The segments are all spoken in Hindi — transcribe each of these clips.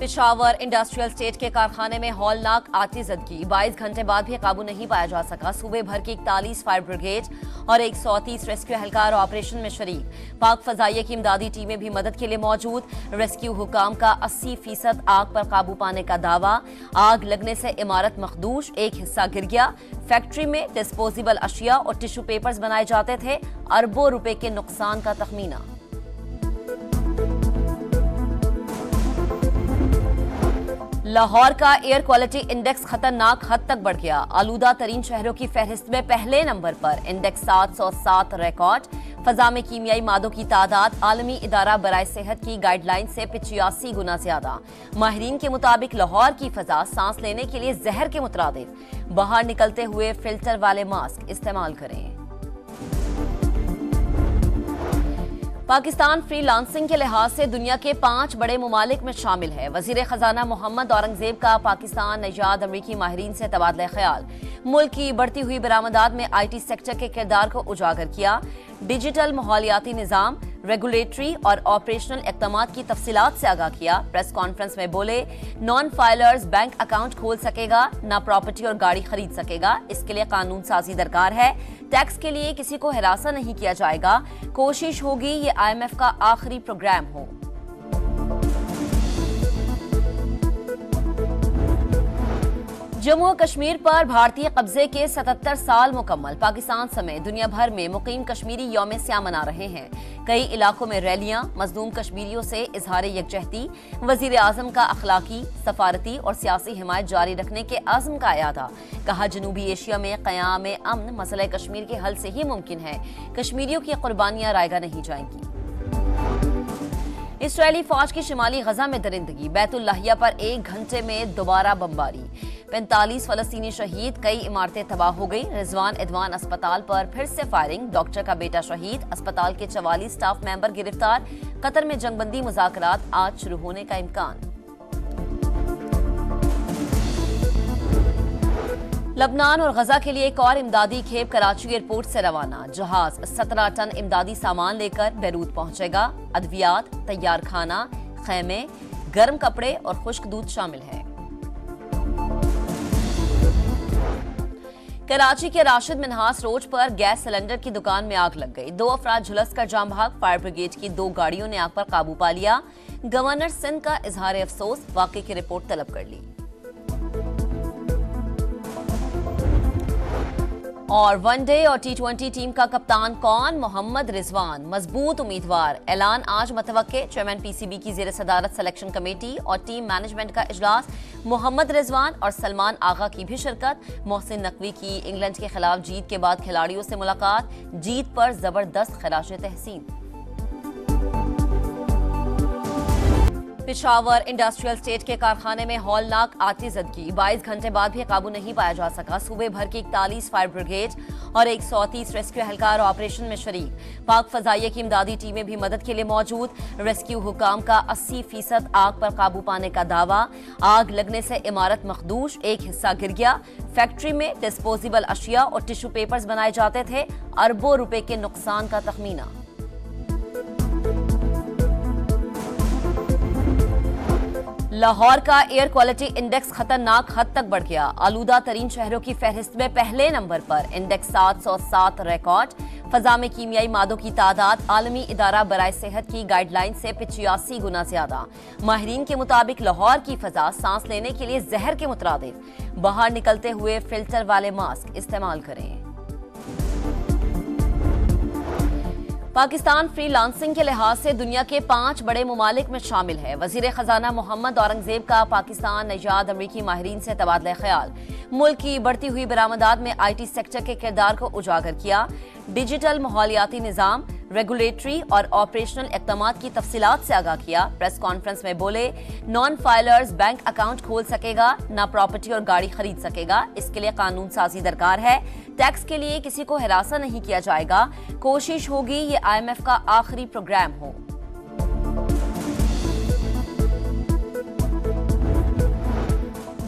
पेशावर इंडस्ट्रियल स्टेट के कारखाने में हौलनाक आतिशबाजी 22 घंटे बाद भी काबू नहीं पाया जा सका। सूबे भर की 41 फायर ब्रिगेड और 130 रेस्क्यू एहलकार ऑपरेशन में शरीक। पाक फजाइया की इमदादी टीमें भी मदद के लिए मौजूद। रेस्क्यू हुकाम का 80% आग पर काबू पाने का दावा। आग लगने से इमारत मखदूश, एक हिस्सा गिर गया। फैक्ट्री में डिस्पोजेबल अशिया और टिश्यू पेपर्स बनाए जाते थे। अरबों रुपए के नुकसान का तखमीना। लाहौर का एयर क्वालिटी इंडेक्स खतरनाक हद तक बढ़ गया। आलूदा तरीन शहरों की फहरिस्त में पहले नंबर पर। Index 707 record. फजा में कीमियाई मादों की तादाद आलमी इदारा बराए सेहत की गाइडलाइन से 85 गुना ज्यादा। माहिरीन के मुताबिक लाहौर की फजा सांस लेने के लिए जहर के मुतरादिफ। बाहर निकलते हुए फिल्टर वाले मास्क इस्तेमाल करें। पाकिस्तान फ्रीलांसिंग के लिहाज से दुनिया के 5 बड़े मुमालिक में शामिल है। वजीर खजाना मोहम्मद औरंगजेब का पाकिस्तान नजाद अमरीकी माहिरीन से तबादला ख्याल। मुल्क की बढ़ती हुई बरामदात में IT सेक्टर के किरदार को उजागर किया। डिजिटल माहौलियाती निज़ाम, रेगुलेटरी और ऑपरेशनल इक़दामात की तफसीलात से आगाह किया। प्रेस कॉन्फ्रेंस में बोले, नॉन फाइलर्स बैंक अकाउंट खोल सकेगा, ना प्रॉपर्टी और गाड़ी खरीद सकेगा। इसके लिए कानून साजी दरकार है। टैक्स के लिए किसी को हिरासा नहीं किया जाएगा। कोशिश होगी ये IMF का आखिरी प्रोग्राम हो। जम्मू और कश्मीर पर भारतीय कब्जे के 77 साल मुकम्मल। पाकिस्तान समेत दुनिया भर में मुकीम कश्मीरी यौम स्याह मना रहे हैं। कई इलाकों में रैलियां। मजलूम कश्मीरियों से इजहार यकजहती। वजीर आजम का अखलाकी, सफारती और सियासी हिमायत जारी रखने के आज़म का अयादा। कहा, जनूबी एशिया में क़याम अमन मसला कश्मीर के हल से ही मुमकिन है। कश्मीरियों की कुर्बानियां रायगा नहीं जाएंगी। इसराइली फौज की शिमाली गजा में दरिंदगी। बैतुल लाहिया पर 1 घंटे में दोबारा बमबारी। 45 फलस्तीनी शहीद। कई इमारतें तबाह हो गई। रिजवान इदवान अस्पताल पर फिर से फायरिंग। डॉक्टर का बेटा शहीद। अस्पताल के 44 स्टाफ मेंबर गिरफ्तार। कतर में जंगबंदी मुज़ाकरात आज शुरू होने का इम्कान। लबनान और गजा के लिए एक और इमदादी खेप कराची एयरपोर्ट से रवाना। जहाज 17 टन इमदादी सामान लेकर बैरूत पहुंचेगा। अद्वियात, तैयार खाना, खैमे, गर्म कपड़े और खुश्क दूध शामिल है। कराची के राशिद मिन्हास रोड पर गैस सिलेंडर की दुकान में आग लग गई। 2 अफराद झुलस कर जाम भाग। फायर ब्रिगेड की 2 गाड़ियों ने आग पर काबू पा लिया। गवर्नर सिंध का इजहार अफसोस। वाकई की रिपोर्ट तलब कर ली। और वनडे और T20 टीम का कप्तान कौन? मोहम्मद रिजवान मजबूत उम्मीदवार। ऐलान आज मतवक्के। चेयरमैन PCB की जेर सदारत सिलेक्शन कमेटी और टीम मैनेजमेंट का इजलास। मोहम्मद रिजवान और सलमान आगा की भी शिरकत। मोहसिन नकवी की इंग्लैंड के खिलाफ जीत के बाद खिलाड़ियों से मुलाकात। जीत पर जबरदस्त खराज तहसीन। पेशावर इंडस्ट्रियल स्टेट के कारखाने में हौलनाक आतिशबाजी 22 घंटे बाद भी काबू नहीं पाया जा सका। सूबे भर की 41 फायर ब्रिगेड और 130 रेस्क्यू एहलकार ऑपरेशन में शरीक। पाक फजाइया की इमदादी टीमें भी मदद के लिए मौजूद। रेस्क्यू हुकाम का 80% आग पर काबू पाने का दावा। आग लगने से इमारत मखदूश, एक हिस्सा गिर गया। फैक्ट्री में डिस्पोजेबल अशिया और टिश्यू पेपर्स बनाए जाते थे। अरबों रुपए के नुकसान का तखमीना। लाहौर का एयर क्वालिटी इंडेक्स खतरनाक हद तक बढ़ गया। आलूदा तरीन शहरों की फहरिस्त में पहले नंबर पर। Index 707 record. फजा में कीमियाई मादों की तादाद आलमी इदारा बराए सेहत की गाइडलाइन से 85 गुना ज्यादा। माहिरीन के मुताबिक लाहौर की फजा सांस लेने के लिए जहर के मुतरादिफ। बाहर निकलते हुए फिल्टर वाले मास्क इस्तेमाल करें। पाकिस्तान फ्रीलांसिंग के लिहाज से दुनिया के 5 बड़े मुमालिक में शामिल है। वजीर खजाना मोहम्मद औरंगजेब का पाकिस्तान नजाद अमरीकी माहिरीन से तबादला ख्याल। मुल्क की बढ़ती हुई बरामदात में IT सेक्टर के किरदार को उजागर किया। डिजिटल माहौलियाती निज़ाम, रेगुलेटरी और ऑपरेशनल इक़दामात की तफसीलात से आगाह किया। प्रेस कॉन्फ्रेंस में बोले, नॉन फाइलर्स बैंक अकाउंट खोल सकेगा, ना प्रॉपर्टी और गाड़ी खरीद सकेगा। इसके लिए कानून साजी दरकार है। टैक्स के लिए किसी को हिरासा नहीं किया जाएगा। कोशिश होगी ये IMF का आखिरी प्रोग्राम हो।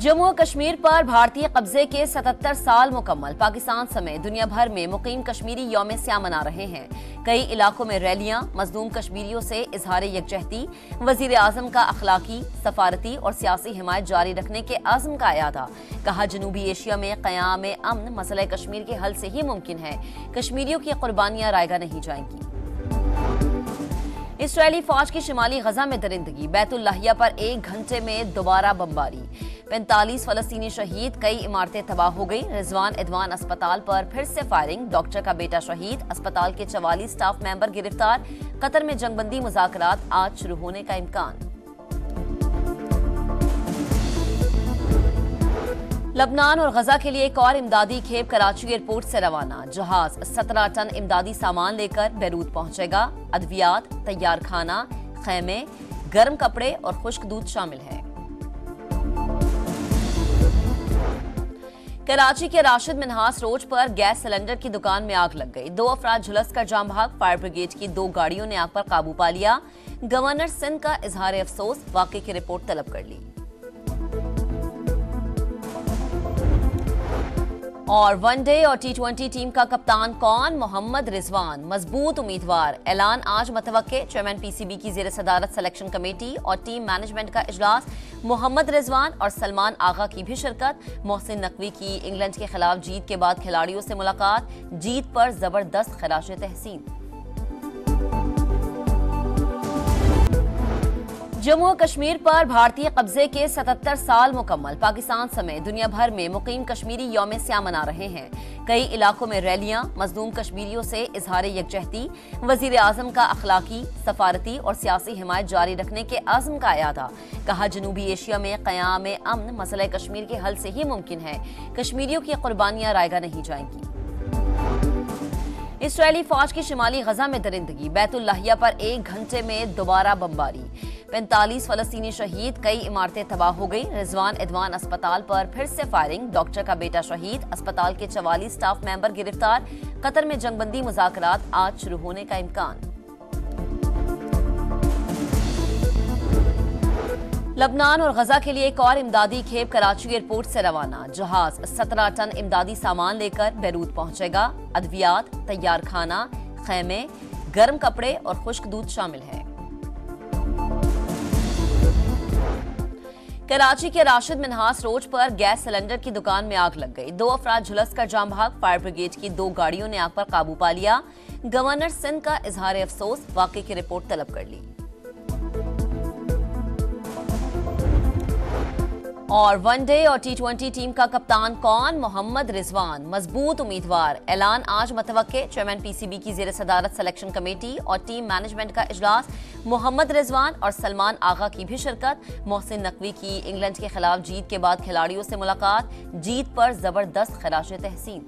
जम्मू और कश्मीर पर भारतीय कब्जे के 77 साल मुकम्मल। पाकिस्तान समेत दुनिया भर में मुकीम कश्मीरी यौम स्याह मना रहे हैं। कई इलाकों में रैलियां, मजलूम कश्मीरियों से इजहार यकजहती, वजीर आजम का अखलाकी, सफारती और सियासी हिमायत जारी रखने के आज़म का अयादा। कहा, जनूबी एशिया में क़याम अमन मसला कश्मीर के हल से ही मुमकिन है। कश्मीरियों की कुर्बानियां रायगा नहीं जाएंगी। इसराइली फौज की शिमाली गजा में दरिंदगी। बैतुल लाहिया पर 1 घंटे में दोबारा बमबारी। 45 फलस्तीनी शहीद, कई इमारतें तबाह हो गई। रिजवान इदवान अस्पताल पर फिर से फायरिंग। डॉक्टर का बेटा शहीद। अस्पताल के 44 स्टाफ मेंबर गिरफ्तार। कतर में जंगबंदी मुज़ाकरात आज शुरू होने का इम्कान। लबनान और गजा के लिए एक और इमदादी खेप कराची एयरपोर्ट से रवाना। जहाज 17 टन इमदादी सामान लेकर बैरूत पहुंचेगा। अद्वियात, तैयार खाना, खैमे, गर्म कपड़े और खुश्क दूध शामिल है। कराची के राशिद मिन्हास रोड पर गैस सिलेंडर की दुकान में आग लग गई। 2 अफराद झुलस कर जाम भाग। फायर ब्रिगेड की 2 गाड़ियों ने आग पर काबू पा लिया। गवर्नर सिंध का इजहार अफसोस, वाकये की रिपोर्ट तलब कर ली। और वनडे और T20 टीम का कप्तान कौन? मोहम्मद रिजवान मजबूत उम्मीदवार। ऐलान आज मतवक्के। चेयरमैन PCB की ज़ेर सदारत सिलेक्शन कमेटी और टीम मैनेजमेंट का इजलास। मोहम्मद रिजवान और सलमान आगा की भी शिरकत। मोहसिन नकवी की इंग्लैंड के खिलाफ जीत के बाद खिलाड़ियों से मुलाकात। जीत पर जबरदस्त खराज तहसीन। जम्मू और कश्मीर पर भारतीय कब्जे के 77 साल मुकम्मल। पाकिस्तान समेत दुनिया भर में मुकीम कश्मीरी यौम स्याह मना रहे हैं। कई इलाकों में रैलियां, मजलूम कश्मीरियों से इजहार यकजहती, वजीर आजम का अखलाकी, सफारती और सियासी हिमायत जारी रखने के आज़म का अयादा। कहा, जनूबी एशिया में क़याम अमन मसला कश्मीर के हल से ही मुमकिन है। कश्मीरियों की कुर्बानियां रायगा नहीं जाएंगी। इसराइली फौज की शिमाली गजा में दरिंदगी। बैतुल लाहिया पर 1 घंटे में दोबारा बमबारी। 45 फलस्तीनी शहीद, कई इमारतें तबाह हो गई। रिजवान इदवान अस्पताल पर फिर से फायरिंग। डॉक्टर का बेटा शहीद। अस्पताल के 44 स्टाफ मेंबर गिरफ्तार। कतर में जंगबंदी मुज़ाकरात आज शुरू होने का इम्कान। लबनान और गजा के लिए एक और इमदादी खेप कराची एयरपोर्ट से रवाना। जहाज 17 टन इमदादी सामान लेकर बैरूत पहुंचेगा। अद्वियात, तैयार खाना, खैमे, गर्म कपड़े और खुश्क दूध शामिल है। कराची के राशिद मिन्हास रोड पर गैस सिलेंडर की दुकान में आग लग गई। 2 अफराद झुलस कर जाम भाग। फायर ब्रिगेड की 2 गाड़ियों ने आग पर काबू पा लिया। गवर्नर सिंध का इजहार अफसोस, वाकये की रिपोर्ट तलब कर ली। और वनडे और T20 टीम का कप्तान कौन? मोहम्मद रिजवान मजबूत उम्मीदवार। ऐलान आज मतवक्के। चेयरमैन PCB की ज़ेर सदारत सिलेक्शन कमेटी और टीम मैनेजमेंट का इजलास। मोहम्मद रिजवान और सलमान आगा की भी शिरकत। मोहसिन नकवी की इंग्लैंड के खिलाफ जीत के बाद खिलाड़ियों से मुलाकात। जीत पर जबरदस्त खराज तहसीन।